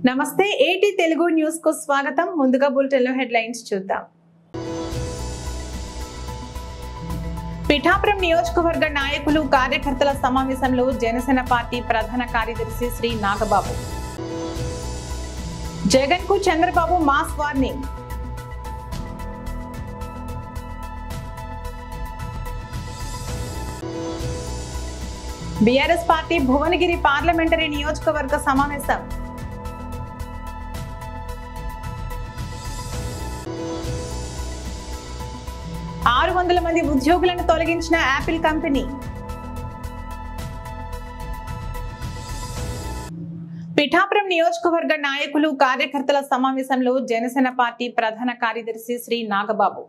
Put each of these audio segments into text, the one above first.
నమస్తే ఏటీ తెలుగు న్యూస్ కు స్వాగతం. ముందుగా బులెటిన్ లో హెడ్లైన్స్ చూద్దాం. పిఠాపురం నియోజకవర్గ నాయకులు కార్యకర్తల సమావేశంలో జనసేన పార్టీ ప్రధాన కార్యదర్శి శ్రీ నాగబాబు. జగన్ కు Chandrababu mass warning. BRS party Bhuvanagiri parliamentary నియోజకవర్గ సమావేశం. 600 మంది ఉద్యోగులను తొలగించిన యాపిల్ కంపెనీ. పిఠాపురం నియోజకవర్గ నాయకులు కార్యకర్తల సమావేశంలో జనసేన పార్టీ ప్రధాన కార్యదర్శి శ్రీ నాగబాబు.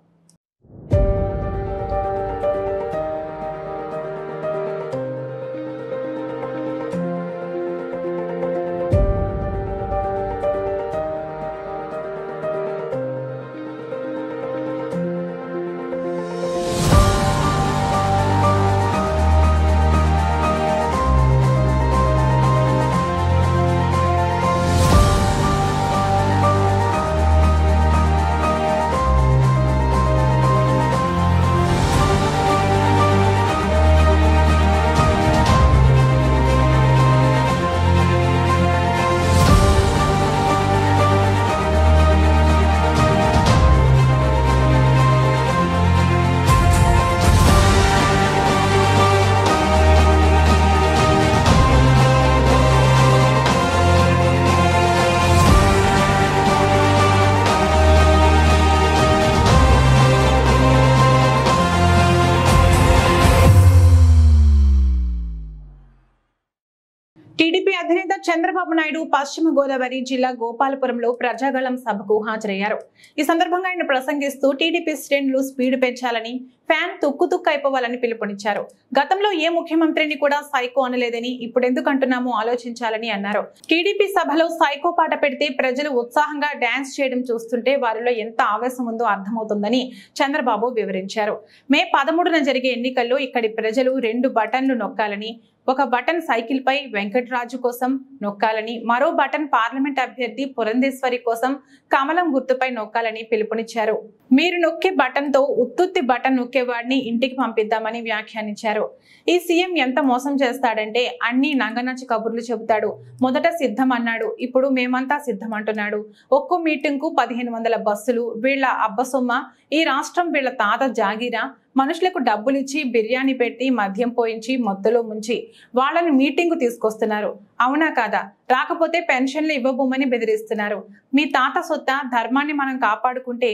టీడీపీ అధినేత చంద్రబాబు నాయుడు పశ్చిమ గోదావరి జిల్లా గోపాలపురంలో ప్రజాగళం సభకు హాజరయ్యారు. ఈ సందర్భంగా ఆయన ప్రసంగిస్తూ టీడీపీ శ్రేణులు స్పీడ్ పెంచాలని, ఫ్యాన్ తుక్కు అయిపోవాలని పిలుపునిచ్చారు. గతంలో ఏ ముఖ్యమంత్రిని కూడా సైకో అనలేదని ఇప్పుడు ఎందుకు అంటున్నామో ఆలోచించాలని అన్నారు. టీడీపీ సభలో సైకో పాట పెడితే ప్రజలు ఉత్సాహంగా డాన్స్ చేయడం చూస్తుంటే వారిలో ఎంత ఆవేశం ఉందో అర్థమవుతుందని చంద్రబాబు వివరించారు. మే 13న జరిగే ఎన్నికల్లో ఇక్కడి ప్రజలు 2 బటన్లు నొక్కాలని, ఒక బటన్ సైకిల్ పై వెంకటరాజు కోసం నొక్కాలని, మరో బటన్ పార్లమెంట్ అభ్యర్థి పురంధేశ్వరి కోసం కమలం గుర్తుపై నొక్కాలని పిలుపునిచ్చారు. మీరు నొక్కే బటన్ తో ఉత్తుత్తి బటన్ నొక్కేవాడిని ఇంటికి పంపిద్దామని వ్యాఖ్యానించారు. ఈ సీఎం ఎంత మోసం చేస్తాడంటే అన్ని నంగనచ్చి కబుర్లు చెబుతాడు. మొదట సిద్ధం అన్నాడు, ఇప్పుడు మేమంతా సిద్ధం అంటున్నాడు. ఒక్కో మీటింగ్ కు 1500 బస్సులు. వీళ్ల అబ్బసొమ్మ, ఈ రాష్ట్రం వీళ్ల తాత జాగీరా. మనుషులకు డబ్బులిచ్చి బిర్యానీ పెట్టి మద్యం పోయించి మత్తులో ముంచి వాళ్ళని మీటింగు తీసుకొస్తున్నారు. అవునా కాదా? రాకపోతే పెన్షన్లు ఇవ్వబోమని బెదిరిస్తున్నారు. మీ తాత సొత్త ధర్మాన్ని మనం కాపాడుకుంటే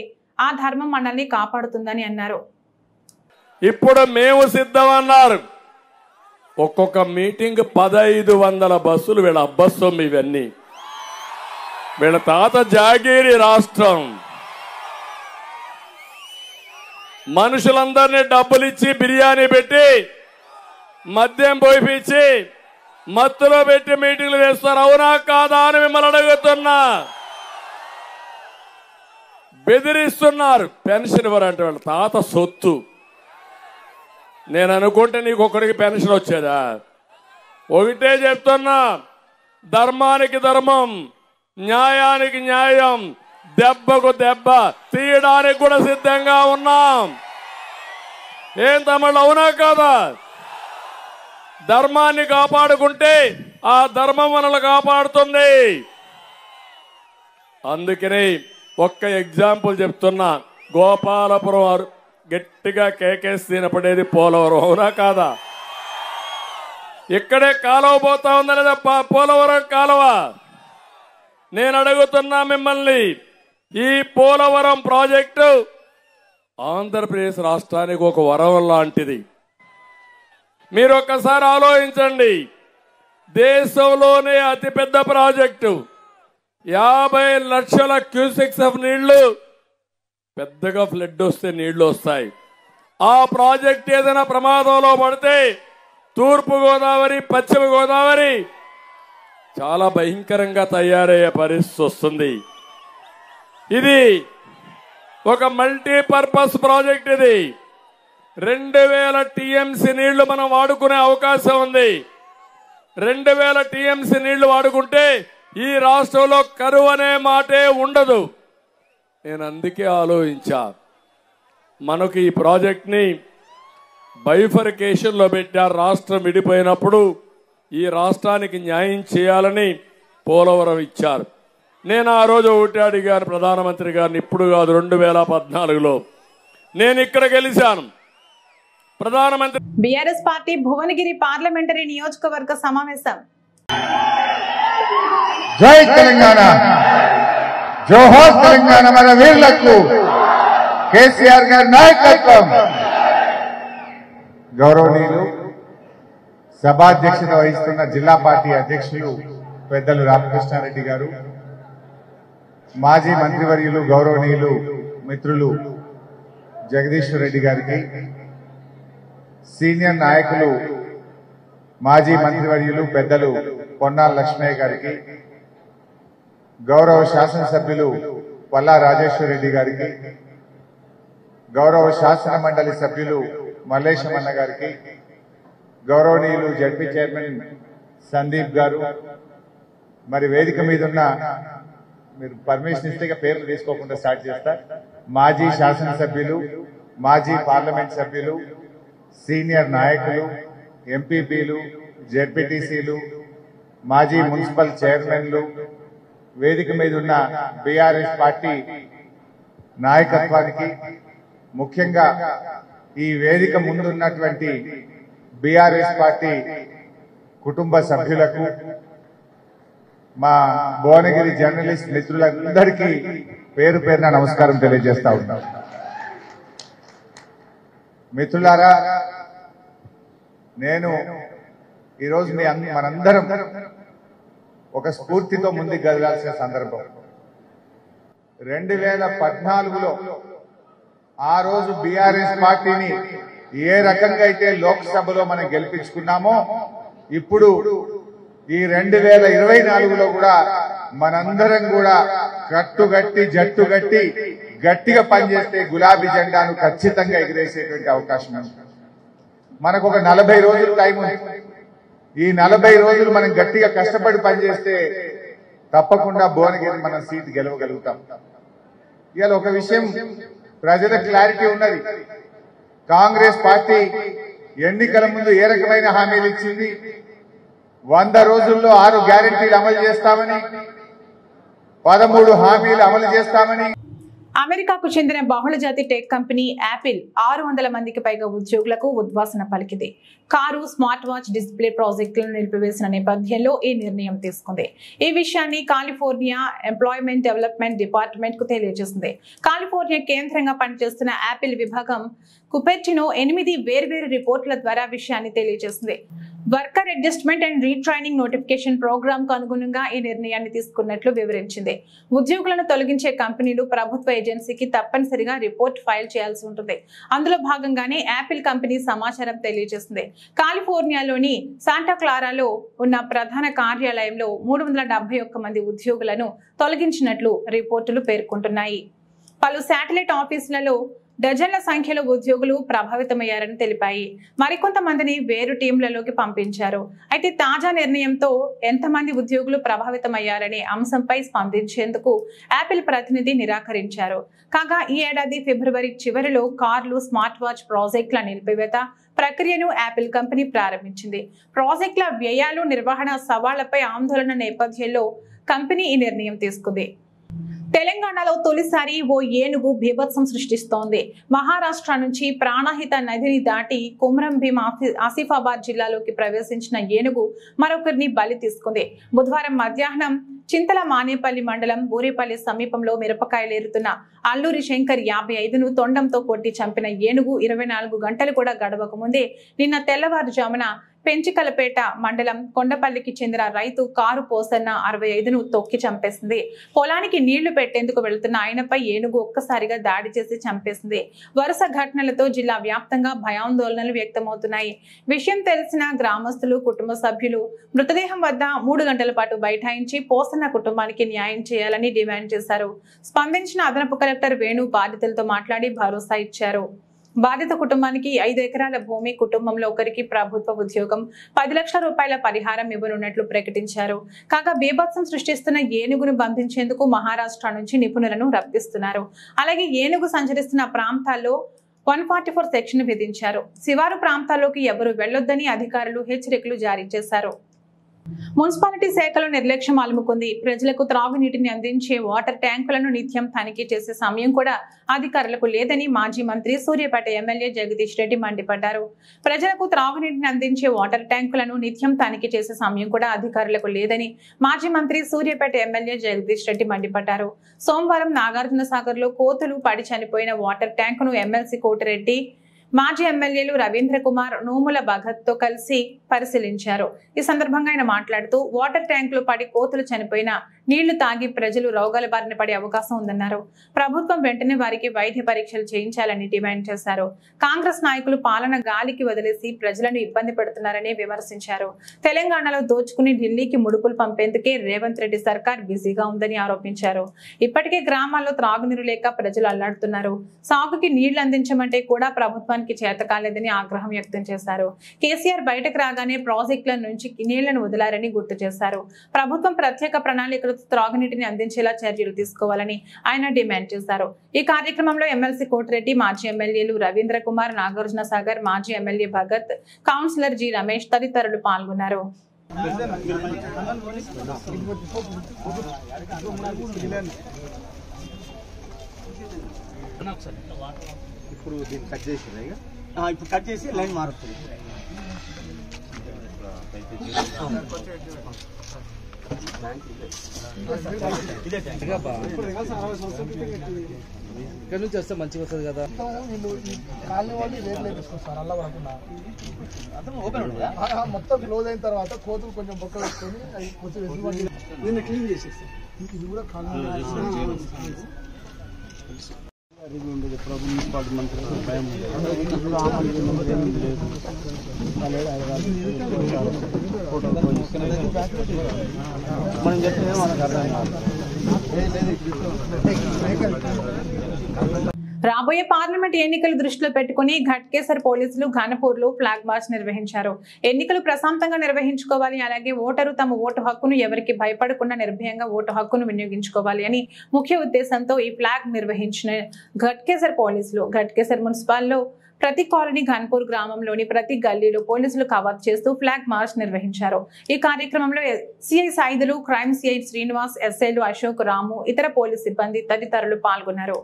ఆ ధర్మం మనల్ని కాపాడుతుందని అన్నారు. ఇప్పుడు మేము సిద్ధమన్నారు. ఒక్కొక్క మీటింగ్ 1500 బస్సులు. వీళ్ళ అబ్బస్సొమ్ము ఇవన్నీ. వీళ్ళ తాత జాగీరి రాష్ట్రం. మనుషులందరినీ డబ్బులిచ్చి బిర్యానీ పెట్టి మద్యం పోయిపించి మత్తులో పెట్టి మీటింగ్లు వేస్తారు. అవునా కాదా అని మిమ్మల్ని అడుగుతున్నా. బెదిరిస్తున్నారు. పెన్షన్ ఇవ్వరంటే వాళ్ళ తాత సొత్తు. నేను అనుకుంటే నీకు ఒక్కడికి పెన్షన్ వచ్చేదా? ఒకటే చెప్తున్నా, ధర్మానికి ధర్మం, న్యాయానికి న్యాయం, దెబ్బకు దెబ్బ తీయడానికి కూడా సిద్ధంగా ఉన్నాం. ఏం తమిళ అవునా కాదా? ధర్మాన్ని కాపాడుకుంటే ఆ ధర్మం మనల్ని కాపాడుతుంది. అందుకని ఒక్క ఎగ్జాంపుల్ చెప్తున్నా. గోపాలపురం గట్టిగా కేకేసి తినపడేది పోలవరం. అవునా కాదా? ఇక్కడే కాలువ పోతా ఉందా లేదా? పోలవరం కాలువ. నేను అడుగుతున్నా మిమ్మల్ని, ఈ పోలవరం ప్రాజెక్టు ఆంధ్రప్రదేశ్ రాష్ట్రానికి ఒక వరం లాంటిది. మీరు ఒక్కసారి ఆలోచించండి. దేశంలోనే అతిపెద్ద ప్రాజెక్టు. 50 లక్షల క్యూసెక్స్ ఆఫ్ నీళ్లు. పెద్దగా ఫ్లడ్ వస్తే నీళ్లు వస్తాయి. ఆ ప్రాజెక్ట్ ఏదైనా ప్రమాదంలో పడితే తూర్పు గోదావరి, పశ్చిమ గోదావరి చాలా భయంకరంగా తయారయ్యే పరిస్థితి వస్తుంది. ఇది ఒక మల్టీపర్పస్ ప్రాజెక్ట్. ఇది 2000 టీఎంసీ నీళ్లు మనం వాడుకునే అవకాశం ఉంది. 2000 టీఎంసీ నీళ్లు వాడుకుంటే ఈ రాష్ట్రంలో కరువు అనే మాటే ఉండదు. నేను అందుకే ఆలోచించా, మనకు ఈ ప్రాజెక్ట్ని బైఫర్కేషన్లో పెట్టారు. రాష్ట్రం విడిపోయినప్పుడు ఈ రాష్ట్రానికి న్యాయం చేయాలని పోలవరం ఇచ్చారు. నేను ఆ రోజు ఒకటి అడిగాను ప్రధానమంత్రి గారిని, ఇప్పుడు కాదు 2014లో నేను ఇక్కడ గెలిచాను. ప్రధానమంత్రి బీఆర్ఎస్ పార్టీ భువనగిరి పార్లమెంటరీ నియోజకవర్గ సమావేశం. జై తెలంగాణ, జోహార్ తెలంగాణ, మన వీరులకు కేసీఆర్ గారి నాయకత్వం. గౌరవనీయులు సభాధ్యక్షత వహిస్తున్న జిల్లా పార్టీ అధ్యక్షులు పెద్దలు రామకృష్ణారెడ్డి గారు, మాజీ మంత్రివర్యులు గౌరవనీయులు మిత్రులు జగదీశ్వర్ రెడ్డి గారికి, సీనియర్ నాయకులు మాజీ మంత్రివర్యులు పెద్దలు పొన్నాల లక్ష్మయ్య గారికి, గౌరవ శాసనసభ్యులు పల్లా రాజేశ్వర్ రెడ్డి గారికి, గౌరవ శాసన మండలి సభ్యులు మల్లేశమన్న గారికి, గౌరవనీయులు జడ్పీ చైర్మన్ సందీప్ గారు, మరి వేదిక మీద ఉన్న, మీరు పర్మిషన్ ఇస్తే పేర్లు తీసుకోకుండా స్టార్ట్ చేస్తా, మాజీ శాసనసభ్యులు, మాజీ పార్లమెంట్ సభ్యులు, సీనియర్ నాయకులు, ఎంపీపీలు, జెడ్పీటీసీలు, మాజీ మున్సిపల్ చైర్మన్లు, వేదిక మీద ఉన్న బీఆర్ఎస్ పార్టీ నాయకత్వానికి, ముఖ్యంగా ఈ వేదిక ముందున్నటువంటి బీఆర్ఎస్ పార్టీ కుటుంబ సభ్యులకు, మా భువనగిరి జర్నలిస్ట్ మిత్రులందరికీ పేరు పేరున నమస్కారం తెలియజేస్తా ఉన్నాం. మిత్రులారా, నేను ఈరోజు మనందరం ఒక స్ఫూర్తితో ముందుకు కదలాల్సిన సందర్భం. 2014లో ఆ రోజు బీఆర్ఎస్ పార్టీని ఏ రకంగా అయితే లోక్సభలో మనం గెలిపించుకున్నామో, ఇప్పుడు ఈ 2024లో కూడా మనందరం కూడా కట్టుగట్టి జట్టుగట్టి గట్టిగా పనిచేస్తే గులాబీ జెండాను ఖచ్చితంగా ఎగిరేసేటువంటి అవకాశం ఉంది. మనకు ఒక 40 రోజులు టైం ఉంది. ఈ 40 రోజులు మనం గట్టిగా కష్టపడి పనిచేస్తే తప్పకుండా భువనగిరి మనం సీటు గెలవగలుగుతాం. ఇవాళ ఒక విషయం ప్రజలకు క్లారిటీ ఉన్నది. కాంగ్రెస్ పార్టీ ఎన్నికల ముందు ఏ రకమైన హామీలు ఇచ్చింది? 100 రోజుల్లో 6 గ్యారెంటీలు అమలు చేస్తామని, 13 హామీలు అమలు చేస్తామని. అమెరికాకు చెందిన బహుళజాతి టెక్ కంపెనీ యాపిల్ 600 మందికి పైగా ఉద్యోగులకు ఉద్వాసన పలికింది. కారు, స్మార్ట్ వాచ్ డిస్ప్లే ప్రాజెక్టులను నిలిపివేసిన నేపథ్యంలో ఈ నిర్ణయం తీసుకుంది. ఈ విషయాన్ని కాలిఫోర్నియా ఎంప్లాయ్మెంట్ డెవలప్మెంట్ డిపార్ట్మెంట్ కు తెలియజేసింది. కాలిఫోర్నియా కేంద్రంగా పనిచేస్తున్న యాపిల్ విభాగం కుపెర్టినో 8 వేర్వేరు రిపోర్టుల ద్వారా విషయాన్ని తెలియజేసింది. Worker adjustment and retraining notification program కు అనుగుణంగా ఈ నిర్ణయాన్ని తీసుకున్నట్లు వివరించింది. ఉద్యోగులను తొలగించే కంపెనీలు ప్రభుత్వ ఏజెన్సీకి తప్పనిసరిగా రిపోర్ట్ ఫైల్ చేయాల్సి ఉంటుంది. అందులో భాగంగానే యాపిల్ కంపెనీ సమాచారం తెలియజేసింది. కాలిఫోర్నియాలోని శాంటా క్లారాలో ఉన్న ప్రధాన కార్యాలయంలో 371 మంది ఉద్యోగులను తొలగించినట్లు రిపోర్టులు పేర్కొంటున్నాయి. పలు శాటిలైట్ ఆఫీసులలో డజన్ల సంఖ్యలో ఉద్యోగులు ప్రభావితమయ్యారని తెలిపాయి. మరికొంతమందిని వేరు టీంలలోకి పంపించారు. అయితే తాజా నిర్ణయంతో ఎంతమంది ఉద్యోగులు ప్రభావితమయ్యారనే అంశంపై స్పందించేందుకు యాపిల్ ప్రతినిధి నిరాకరించారు. కాగా ఈ ఏడాది ఫిబ్రవరి చివరిలో కార్లు, స్మార్ట్ వాచ్ ప్రాజెక్టుల నిలిపివేత ప్రక్రియను యాపిల్ కంపెనీ ప్రారంభించింది. ప్రాజెక్టుల వ్యయాలు, నిర్వహణ సవాళ్లపై ఆందోళన నేపథ్యంలో కంపెనీ ఈ నిర్ణయం తీసుకుంది. తెలంగాణలో తొలిసారి ఓ ఏనుగు బీభత్సం సృష్టిస్తోంది. మహారాష్ట్ర నుంచి ప్రాణహిత నదిని దాటి కుమ్రం భీం ఆసిఫాబాద్ జిల్లాలోకి ప్రవేశించిన ఏనుగు మరొకరిని బలి తీసుకుంది. బుధవారం మధ్యాహ్నం చింతల మానేపల్లి మండలం బూరేపల్లి సమీపంలో మిరపకాయలేరుతున్న అల్లూరి శంకర్ 55ను తొండంతో కొట్టి చంపిన ఏనుగు 24 గంటలు కూడా గడవక ముందే నిన్న తెల్లవారుజామున పెంచికలపేట మండలం కొండపల్లికి చెందిన రైతు కారు పోసన్న 65ను తొక్కి చంపేసింది. పొలానికి నీళ్లు పెట్టేందుకు వెళుతున్న ఆయనపై ఏనుగు ఒక్కసారిగా దాడి చేసి చంపేసింది. వరుస ఘటనలతో జిల్లా వ్యాప్తంగా భయాందోళనలు వ్యక్తమవుతున్నాయి. విషయం తెలిసిన గ్రామస్తులు, కుటుంబ సభ్యులు మృతదేహం వద్ద 3 గంటల పాటు బైఠాయించి పోసన్న కుటుంబానికి న్యాయం చేయాలని డిమాండ్ చేశారు. స్పందించిన అదనపు కలెక్టర్ వేణు బాధితులతో మాట్లాడి భరోసా ఇచ్చారు. బాధిత కుటుంబానికి 5 ఎకరాల భూమి, కుటుంబంలో ఒకరికి ప్రభుత్వ ఉద్యోగం, 10 లక్షల రూపాయల పరిహారం ఇవ్వనున్నట్లు ప్రకటించారు. కాగా బీభత్సం సృష్టిస్తున్న ఏనుగును బంధించేందుకు మహారాష్ట్ర నుంచి నిపుణులను రప్పిస్తున్నారు. అలాగే ఏనుగు సంచరిస్తున్న ప్రాంతాల్లో 144 సెక్షన్ విధించారు. శివారు ప్రాంతాల్లోకి ఎవరు వెళ్లొద్దని అధికారులు హెచ్చరికలు జారీ చేశారు. మున్సిపాలిటీ శాఖలో నిర్లక్ష్యం అలుముకుంది. ప్రజలకు త్రాగునీటిని అందించే వాటర్ ట్యాంకులను నిత్యం తనిఖీ చేసే సమయం కూడా అధికారులకు లేదని మాజీ మంత్రి సూర్యాపేట ఎమ్మెల్యే జగదీష్ రెడ్డి మండిపడ్డారు. ప్రజలకు త్రాగునీటిని అందించే వాటర్ ట్యాంకులను నిత్యం తనిఖీ చేసే సమయం కూడా అధికారులకు లేదని మాజీ మంత్రి సూర్యాపేట ఎమ్మెల్యే జగదీష్ రెడ్డి మండిపడ్డారు. సోమవారం నాగార్జున సాగర్ లో కోతులు పడి చనిపోయిన వాటర్ ట్యాంకును ఎమ్మెల్సీ కోటిరెడ్డి, మాజీ ఎమ్మెల్యేలు రవీంద్ర కుమార్, నోముల భగత్ తో కలిసి పరిశీలించారు. ఈ సందర్భంగా ఆయన మాట్లాడుతూ వాటర్ ట్యాంకులు పడి కోతులు చనిపోయిన నీళ్లు తాగి ప్రజలు రోగాల బారిన పడే అవకాశం ఉందన్నారు. ప్రభుత్వం వెంటనే వారికి వైద్య పరీక్షలు చేయించాలని డిమాండ్ చేశారు. కాంగ్రెస్ నాయకులు పాలన గాలికి వదిలేసి ప్రజలను ఇబ్బంది పెడుతున్నారని విమర్శించారు. తెలంగాణలో దోచుకుని ఢిల్లీకి ముడుపులు పంపేందుకే రేవంత్ రెడ్డి సర్కార్ బిజీగా ఉందని ఆరోపించారు. ఇప్పటికే గ్రామాల్లో త్రాగునీరు లేక ప్రజలు అల్లాడుతున్నారు. సాగుకి నీళ్లు అందించమంటే కూడా ప్రభుత్వానికి చేత కాలేదని ఆగ్రహం వ్యక్తం చేశారు. కేసీఆర్ బయటకు రాగానే ప్రాజెక్టుల నుంచి నీళ్లను వదిలారని గుర్తు చేశారు. ప్రభుత్వం ప్రత్యేక ప్రణాళికలతో త్రాగునీటిని అందించేలా చర్యలు తీసుకోవాలని ఆయన డిమాండ్ చేశారు. ఈ కార్యక్రమంలో ఎమ్మెల్సీ కోటిరెడ్డి, మాజీ ఎమ్మెల్యేలు రవీంద్ర కుమార్, నాగార్జున సాగర్ మాజీ MLA Bhagat, councillor G Ramesh తదితరులు పాల్గొన్నారు. ఇప్పుడు దీన్ని కట్ చేసి లైన్ మారుతుంది. ఇక్కడ నుంచి వస్తే మంచిగా వస్తుంది కదా. కాలనీ వాళ్ళు రేట్లు వేసుకొస్తారు అలా పడకుండా మొత్తం క్లోజ్ అయిన తర్వాత కోతులు కొంచెం బొక్క వేసుకొని అవి కొంచెం దీన్ని క్లీన్ చేసేస్తాం. ఇది కూడా కాలనీ మున్సిపాలిటీ మంత్రి భయం మనం చెప్తే మనకు అర్థం కాదు. రాబోయే పార్లమెంట్ ఎన్నికలు దృష్టిలో పెట్టుకుని ఘట్కేసర్ పోలీసులు ఘనపూర్లో ఫ్లాగ్ మార్చ్ నిర్వహించారు. ఎన్నికలు ప్రశాంతంగా నిర్వహించుకోవాలి, అలాగే ఓటరు తమ ఓటు హక్కును ఎవరికి భయపడకుండా నిర్భయంగా ఓటు హక్కును వినియోగించుకోవాలి అని ముఖ్య ఉద్దేశంతో ఈ ఫ్లాగ్ నిర్వహించిన ఘట్కేసర్ పోలీసులు ఘట్కేసర్ మున్సిపాల్లో ప్రతి కాలనీ, ఘన్పూర్ గ్రామంలోని ప్రతి గల్లీలో పోలీసులు కవర్ చేస్తూ ఫ్లాగ్ మార్చ్ నిర్వహించారు. ఈ కార్యక్రమంలో సిఐ సాయిదులు, క్రైమ్ సిఐ శ్రీనివాస్, ఎస్ఐలు అశోక్, రాము, ఇతర పోలీస్ సిబ్బంది తదితరులు పాల్గొన్నారు.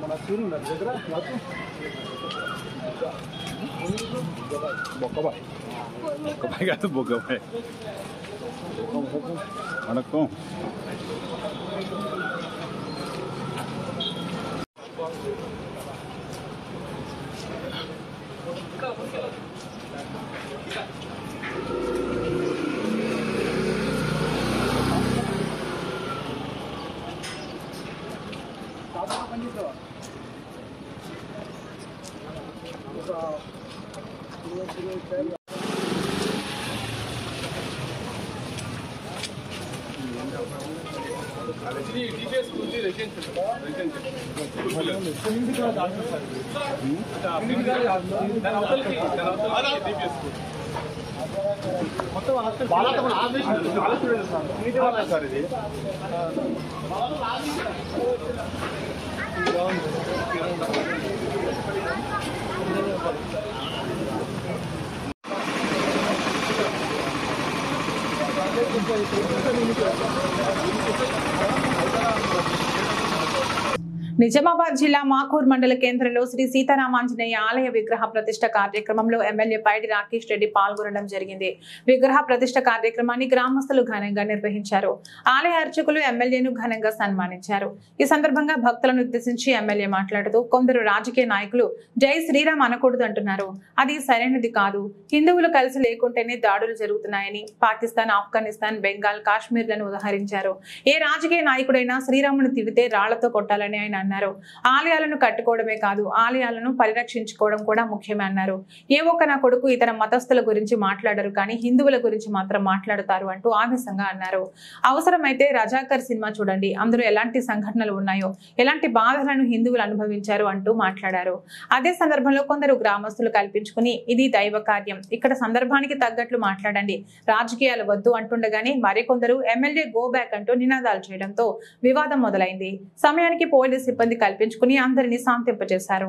మన సీన్ ఉన్నది దగ్గర బొక్కబాయ్ కాదు బొక్కబాయ్ వణకం. నిజామాబాద్ జిల్లా మాకూర్ మండల కేంద్రంలో శ్రీ సీతారామాంజనేయ ఆలయ విగ్రహ ప్రతిష్ఠ కార్యక్రమంలో ఎమ్మెల్యే పైడి రాకేష్ రెడ్డి పాల్గొనడం జరిగింది. విగ్రహ ప్రతిష్ఠ కార్యక్రమాన్ని గ్రామస్తులు ఘనంగా నిర్వహించారు. ఆలయ అర్చకులు ఎమ్మెల్యేను ఘనంగా సన్మానించారు. ఈ సందర్భంగా భక్తులను ఉద్దేశించి ఎమ్మెల్యే మాట్లాడుతూ కొందరు రాజకీయ నాయకులు జై శ్రీరామ్ అనకూడదు అంటున్నారు. అది సరైనది కాదు. హిందువులు కలిసి లేకుంటేనే దాడులు జరుగుతున్నాయని పాకిస్తాన్, ఆఫ్ఘనిస్తాన్, బెంగాల్, కాశ్మీర్లను ఉదహరించారు. ఏ రాజకీయ నాయకుడైనా శ్రీరామును తిడితే రాళ్లతో కొట్టాలని ఆయన అన్నారు. ఆలయాలను కట్టుకోవడమే కాదు, ఆలయాలను పరిరక్షించుకోవడం కూడా ముఖ్యమే అన్నారు. ఏ ఒక్క నా కొడుకు ఇతర మతస్థుల గురించి మాట్లాడరు, కానీ హిందువుల గురించి మాత్రం మాట్లాడతారు అంటూ ఆవేశంగా అన్నారు. అవసరమైతే రజాకర్ సినిమా చూడండి, అందులో ఎలాంటి సంఘటనలు ఉన్నాయో, ఎలాంటి బాధలను హిందువులు అనుభవించారు అంటూ మాట్లాడారు. అదే సందర్భంలో కొందరు గ్రామస్తులు కల్పించుకుని ఇది దైవ కార్యం, ఇక్కడ సందర్భానికి తగ్గట్లు మాట్లాడండి, రాజకీయాలు వద్దు అంటుండగానే మరికొందరు ఎమ్మెల్యే గో బ్యాక్ అంటూ నినాదాలు చేయడంతో వివాదం మొదలైంది. సమయానికి పోలీసు సిబ్బంది కల్పించుకుని అందరినీ శాంతింపజేశారు.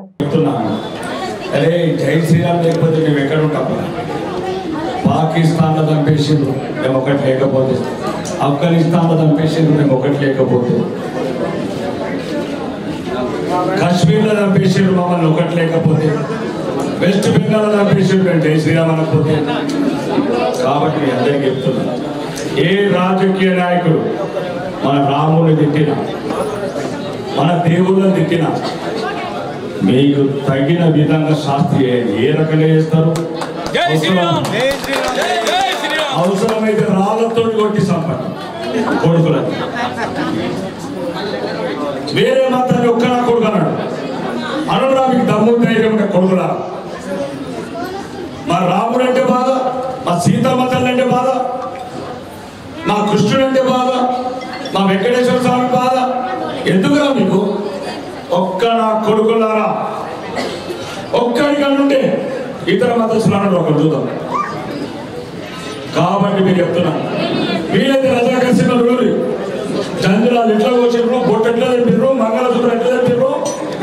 పాకిస్తాన్ లో చంపేసిండ్రు మేము ఒకటి లేకపోతే, ఆఫ్ఘనిస్తాన్ లో చంపేసిండ్రు మేము ఒకటి లేకపోతే, కాశ్మీర్ లో చంపేసిండ్రు మమ్మల్ని ఒకటి లేకపోతే, వెస్ట్ బెంగాల్ లో చంపేసిండ్రు మేము జై శ్రీరామ్ అనకపోతే. కాబట్టి అందరికీ చెప్తున్నా, ఏ రాజకీయ నాయకుడు మన రాముని తిట్టిన, మన దేవుళ్ళని తిట్టిన మీకు తగిన విధంగా శాస్త్రి ఏ రకంగా చేస్తారు. అవసరమైతే రాళ్లతో కొట్టి సంపండి కొడుకులని. వేరే మాత్రం ఒక్క నా కొడుకు అన్నాడు అనడా, మీకు దమ్ము ధైర్యం కొడుకులా. మా రాముడు అంటే బాధ, మా సీతమ్మ తల్లి అంటే బాధ, మా కృష్ణుడు అంటే బాధ, మా వెంకటేశ్వర స్వామి బాధ. ఎందుకురా మీకు? ఒక్క నా కొడుకులారా, ఒక్కడిగా నుండి ఇతర మతస్థులు అన్నాడు ఒకరు చూద్దాం. కాబట్టి మీరు చెప్తున్నారు, వీలైతే రజాకర్షణలు జంజరాలు ఎట్లా వచ్చారు, బొట్టు ఎట్లా తెప్పారు, మంగళసూత్రం ఎట్లా తెప్పారు,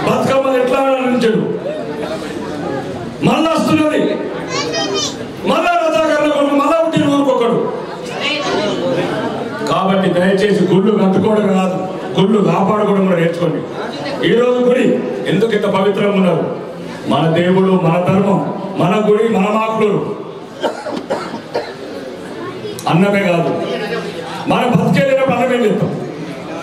బతుకమ్మలు ఎట్లా ఆడించాడు, మళ్ళా వస్తున్నది, మళ్ళా రజాకర్ల కొడుకు మళ్ళా పుట్టిన ఊరుకొకడు. కాబట్టి దయచేసి గుళ్ళు కట్టుకోవడం కాదు, గుళ్ళు కాపాడుకోవడం కూడా నేర్చుకోండి. ఈ రోజు గుడి ఎందుకు ఇంత పవిత్రంగా ఉన్నారు? మన దేవుడు, మన ధర్మం, మన గుడి, మన మాకులు అన్నమే కాదు. మన బతికేళ్ళినప్పుడు అన్నం ఏం చేస్తాం,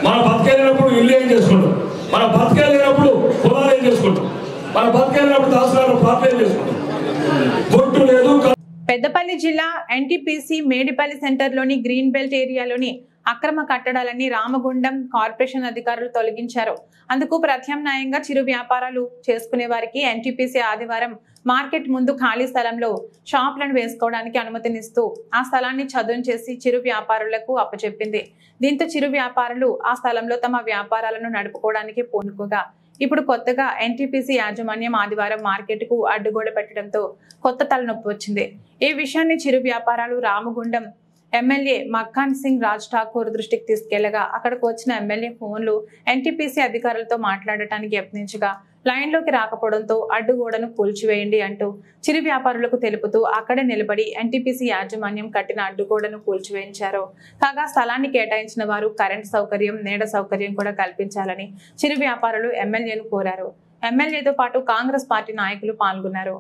మన బతికేళ్ళినప్పుడు ఇల్లు ఏం చేసుకుంటాం, మన బతికేళ్ళినప్పుడు పొలాలు ఏం చేసుకుంటాం, మన బతికేళ్ళినప్పుడు దాసరాలు ప్రార్థన ఏం చేసుకుంటాం. బొట్టు లేదు. పెద్దపల్లి జిల్లా ఎన్టీపీసీ మేడిపల్లి సెంటర్లోని గ్రీన్ బెల్ట్ ఏరియాలోని అక్రమ కట్టడాలన్నీ రామగుండం కార్పొరేషన్ అధికారులు తొలగించారు. అందుకు ప్రత్యామ్నాయంగా చిరు వ్యాపారాలు చేసుకునే వారికి ఎన్టీపీసీ ఆదివారం మార్కెట్ ముందు ఖాళీ స్థలంలో షాపులను వేసుకోవడానికి అనుమతినిస్తూ ఆ స్థలాన్ని చదును చేసి చిరు వ్యాపారులకు అప్పచెప్పింది. దీంతో చిరు వ్యాపారులు ఆ స్థలంలో తమ వ్యాపారాలను నడుపుకోవడానికి పూనుకోగా ఇప్పుడు కొత్తగా ఎన్టీపీసీ యాజమాన్యం ఆదివారం మార్కెట్కు అడ్డుగోడ పెట్టడంతో కొత్త తలనొప్పి వచ్చింది. ఈ విషయాన్ని చిరు వ్యాపారాలు రామగుండం ఎమ్మెల్యే మక్కాన్ సింగ్ రాజ్ ఠాకూర్ దృష్టికి తీసుకెళ్లగా అక్కడికి వచ్చిన ఎమ్మెల్యే ఫోన్లు ఎన్టీపీసీ అధికారులతో మాట్లాడటానికి యత్నించగా లైన్లోకి రాకపోవడంతో అడ్డుగోడను కూల్చివేయండి అంటూ చిరు వ్యాపారులకు తెలుపుతూ అక్కడే నిలబడి ఎన్టీపీసీ యాజమాన్యం కట్టిన అడ్డుగోడను కూల్చివేయించారు. కాగా స్థలాన్ని కేటాయించిన వారు కరెంట్ సౌకర్యం, నీడ సౌకర్యం కూడా కల్పించాలని చిరు వ్యాపారులు ఎమ్మెల్యేను కోరారు. ఎమ్మెల్యేతో పాటు కాంగ్రెస్ పార్టీ నాయకులు పాల్గొన్నారు.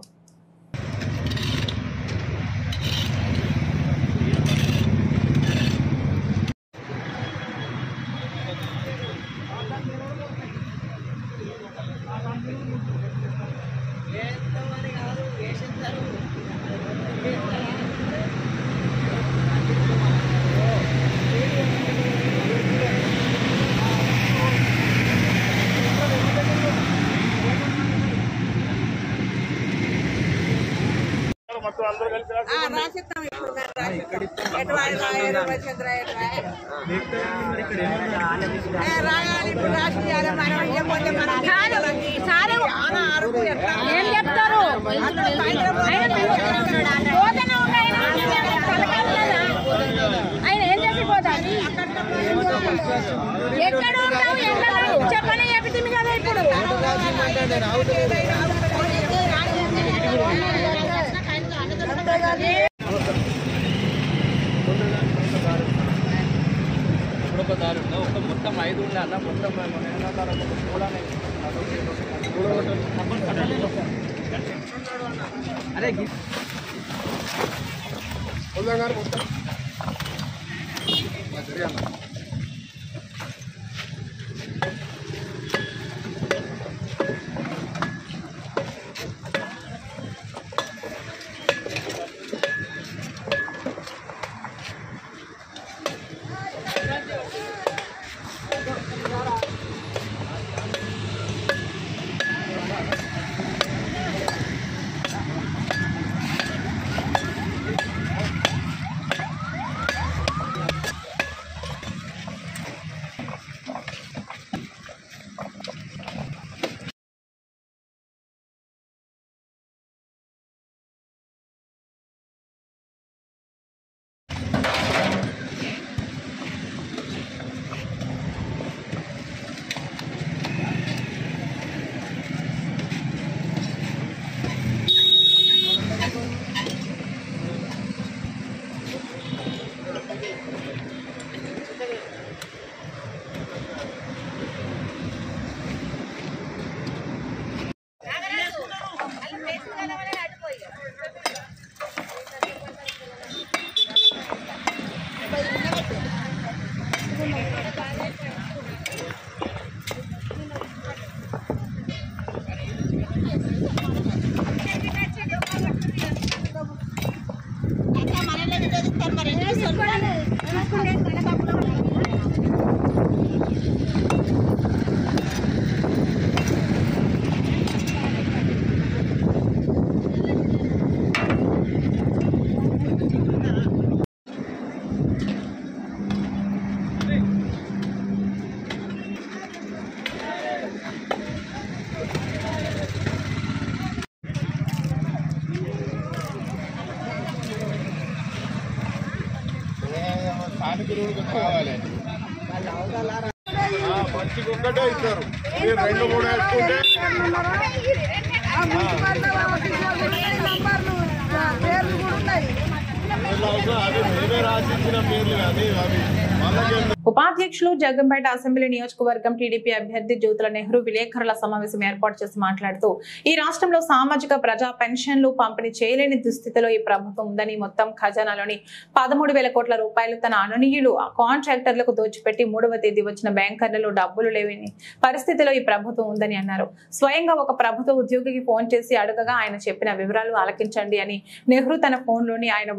చెప్పని చెప్తుంది కదా ఇప్పుడు ఒక దారి ఉందా ఒక మొత్తం 5 ఉండాల మొత్తం అరే మంచిగా ఒక్కటే ఇస్తారు. మీరు 2 3 వేసుకుంటే అది మేమే రాసిచ్చిన పేర్లు కానీ అవి ఉపాధ్యక్షులు జగ్గంపేట అసెంబ్లీ నియోజకవర్గం టీడీపీ అభ్యర్థి జ్యోతుల నెహ్రూ విలేకరుల సమావేశం ఏర్పాటు చేసి మాట్లాడుతూ ఈ రాష్ట్రంలో సామాజిక ప్రజా పెన్షన్లు పంపిణీ చేయలేని దుస్థితిలో ఈ ప్రభుత్వం ఉందని, మొత్తం ఖజానాలోని 13,000 కోట్ల రూపాయలు తన అనునీయులు కాంట్రాక్టర్లకు దోచిపెట్టి 3వ తేదీ వచ్చిన బ్యాంకర్లలో డబ్బులు లేని పరిస్థితిలో ఈ ప్రభుత్వం ఉందని అన్నారు. స్వయంగా ఒక ప్రభుత్వ ఉద్యోగికి ఫోన్ చేసి అడగగా ఆయన చెప్పిన వివరాలు ఆలకించండి అని నెహ్రూ తన ఫోన్లోని ఆయన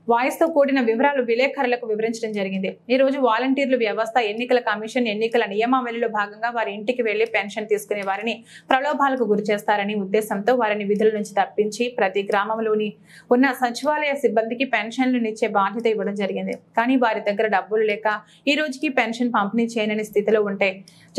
వాయిస్ తో కూడిన వివరాలు విలేకరులకు వివరించడం జరిగింది. ఈ రోజు వాలంటీర్లు వ్యవస్థ, ఎన్నికల కమిషన్ ఎన్నికల నియమావళిలో భాగంగా వారి ఇంటికి వెళ్లి పెన్షన్ తీసుకునే వారిని ప్రలోభాలకు గురి చేస్తారని ఉద్దేశంతో వారిని విధుల నుంచి తప్పించి ప్రతి గ్రామంలోని ఉన్న సచివాలయ సిబ్బందికి పెన్షన్లు ఇచ్చే బాధ్యత ఇవ్వడం జరిగింది. కానీ వారి దగ్గర డబ్బులు లేక ఈ రోజుకి పెన్షన్ పంపిణీ చేయలేని స్థితిలో ఉంటే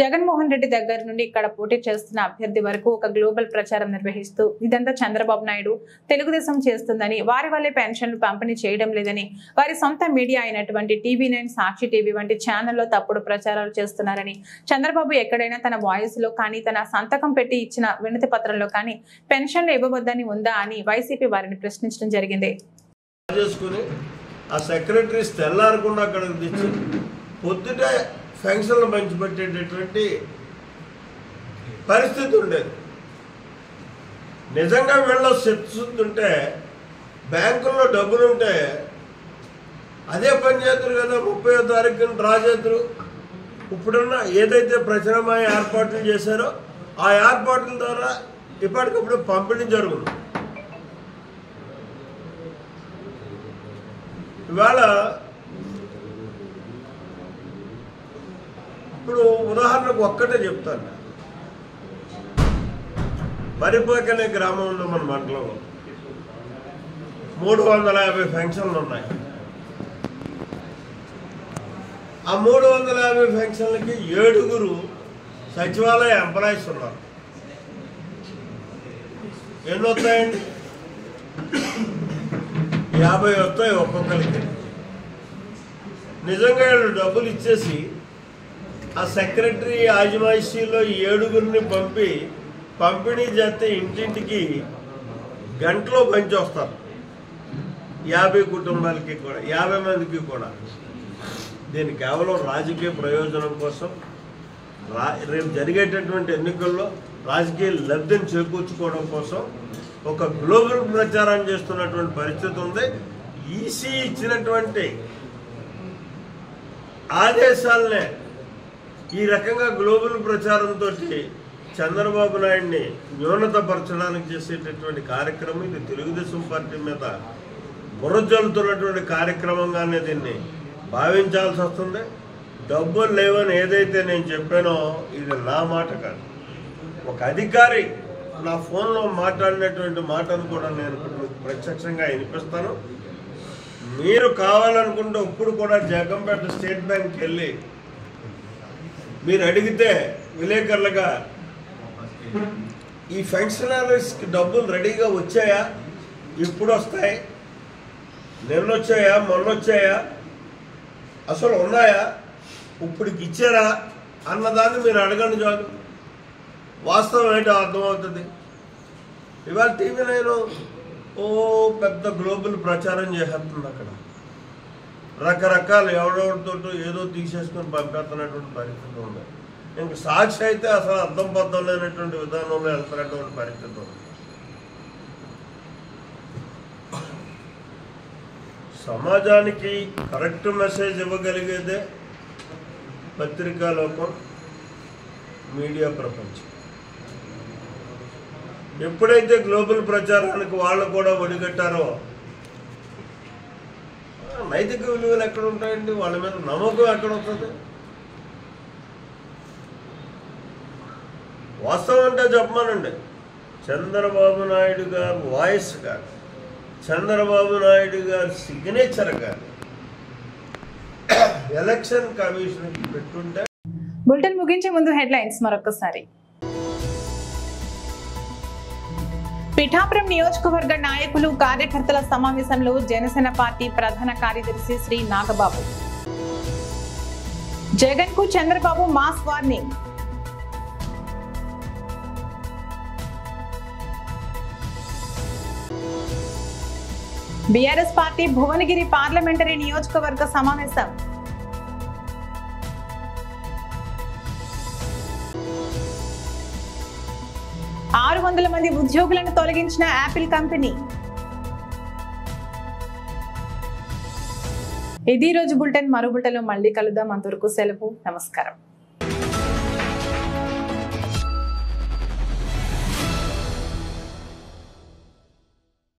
జగన్మోహన్ రెడ్డి దగ్గర నుండి ఇక్కడ పోటీ చేస్తున్న అభ్యర్థి వరకు ఒక గ్లోబల్ ప్రచారం నిర్వహిస్తూ ఇదంతా చంద్రబాబు నాయుడు తెలుగుదేశం చేస్తుందని, వారి వల్లే పెన్షన్లు పంపిణీ చేయడం లేదని, వారి సొంత మీడియా అయినటువంటి TV9, సాక్షి టీవీ వంటి ఛానల్లో తప్పుడు ప్రచారాలు చేస్తున్నారని, చంద్రబాబు ఎక్కడైనా తన వాయిస్ లో కానీ తన సంతకం పెట్టి ఇచ్చిన వినతి పత్రంలో కానీ పెన్షన్లు ఇవ్వవద్దని ఉందా అని వైసీపీ వారిని ప్రశ్నించడం జరిగింది. ఆ సెక్రటరీస్ తెల్లారకుండా అక్కడికి తెచ్చి పొద్దుటే పెన్షన్లు పంచిపెట్టేటటువంటి పరిస్థితి ఉండేది. నిజంగా వీళ్ళ శక్తుంటే బ్యాంకుల్లో డబ్బులుంటే అదే పని చేద్దరు కదా, 30వ తారీఖున డ్రా చేద్దరు. ఇప్పుడున్న ఏదైతే ప్రచురమైన ఏర్పాట్లు చేశారో ఆ ఏర్పాట్ల ద్వారా ఇప్పటికప్పుడు పంపిణీ జరుగును. ఇవాళ ఇప్పుడు ఉదాహరణకు ఒక్కటే చెప్తాను. మరిపాక అనే గ్రామం ఉంది మన మండలంలో. 350 పెన్షన్లు ఉన్నాయి. ఆ 350 పెన్షన్లకి 7 సచివాలయ ఎంప్లాయీస్ ఉన్నారు. ఎన్ని వస్తాయండి? 50 వస్తాయి ఒక్కొక్కరికి. నిజంగా వీళ్ళు డబ్బులు ఇచ్చేసి ఆ సెక్రటరీ ఆజమాయిషీలో 7 పంపిణీ చేస్తే ఇంటింటికి గంటలో పంచి వస్తారు. 50 కుటుంబాలకి కూడా, 50 మందికి కూడా. దీన్ని కేవలం రాజకీయ ప్రయోజనం కోసం రేపు జరిగేటటువంటి ఎన్నికల్లో రాజకీయ లబ్ధిని చేకూర్చుకోవడం కోసం ఒక గ్లోబల్ ప్రచారం చేస్తున్నటువంటి పరిస్థితి ఉంది. ఈసీ ఇచ్చినటువంటి ఆదేశాలనే ఈ రకంగా గ్లోబల్ ప్రచారంతో చంద్రబాబు నాయుడిని న్యూనతపరచడానికి చేసేటటువంటి కార్యక్రమం ఇది తెలుగుదేశం పార్టీ మీద బురజల్లుతున్నటువంటి కార్యక్రమంగానే దీన్ని భావించాల్సి వస్తుంది. డబ్బులు లేవని ఏదైతే నేను చెప్పానో ఇది నా మాట కాదు. ఒక అధికారి నా ఫోన్లో మాట్లాడినటువంటి మాటను కూడా నేను ప్రత్యక్షంగా వినిపిస్తాను. మీరు కావాలనుకుంటే ఇప్పుడు కూడా జగంపేట స్టేట్ బ్యాంక్కి వెళ్ళి మీరు అడిగితే విలేకరులుగా ఈ ఫంక్షనరీస్కి డబ్బులు రెడీగా వచ్చాయా, ఇప్పుడు వస్తాయి, నిన్నొచ్చాయా, మొన్నొచ్చాయా, అసలు ఉన్నాయా, ఇప్పటికి ఇచ్చారా అన్నదాన్ని మీరు అడగండి చాలు. వాస్తవం ఏంటో అర్థమవుతుంది. ఇవాళ టీవీ నేను పెద్ద గ్లోబల్ ప్రచారం చేసేస్తుంది. అక్కడ రకరకాలు ఎవరెవరితో ఏదో తీసేసుకొని పంపేస్తున్నటువంటి పరిస్థితి ఉంది. ఇంక సాక్షి అయితే అసలు అర్థం పద్ధం లేనటువంటి విధానంలో వెళ్తున్నటువంటి పరిస్థితి ఉంది. సమాజానికి కరెక్ట్ మెసేజ్ ఇవ్వగలిగేదే పత్రికా లోకం, మీడియా ప్రపంచం. ఎప్పుడైతే గ్లోబల్ ప్రచారానికి వాళ్ళు కూడా ఒడిగట్టారో నైతిక విలువలు ఎక్కడ ఉంటాయండి, వాళ్ళ మీద నమ్మకం ఎక్కడ వస్తుంది? వాస్తవం అంటే చెప్పమానండి. చంద్రబాబు నాయుడు గారు వాయిస్ గారు, చంద్రబాబు నాయుడు గారి సిగ్నేచర్ గారు ఎలక్షన్ కమిషన్ పెట్టుంటే. బులెటిన్ ముగించే ముందు హెడ్లైన్స్ మరొకసారి. పిఠాపురం నియోజకవర్గ నాయకులు కార్యకర్తల సమావేశంలో జనసేన పార్టీ ప్రధాన కార్యదర్శి శ్రీ నాగబాబు. జగన్ కు Chandrababu mass warning. BRS party Bhuvanagiri parliamentary నియోజకవర్గ సమావేశం. ఆరు 600 మంది ఉద్యోగులను తొలగించిన యాపిల్ కంపెనీ. ఇది రోజు బులెటిన్. మరో బులెటిన్లో మళ్ళీ కలుద్దాం. అంతవరకు సెలవు. నమస్కారం.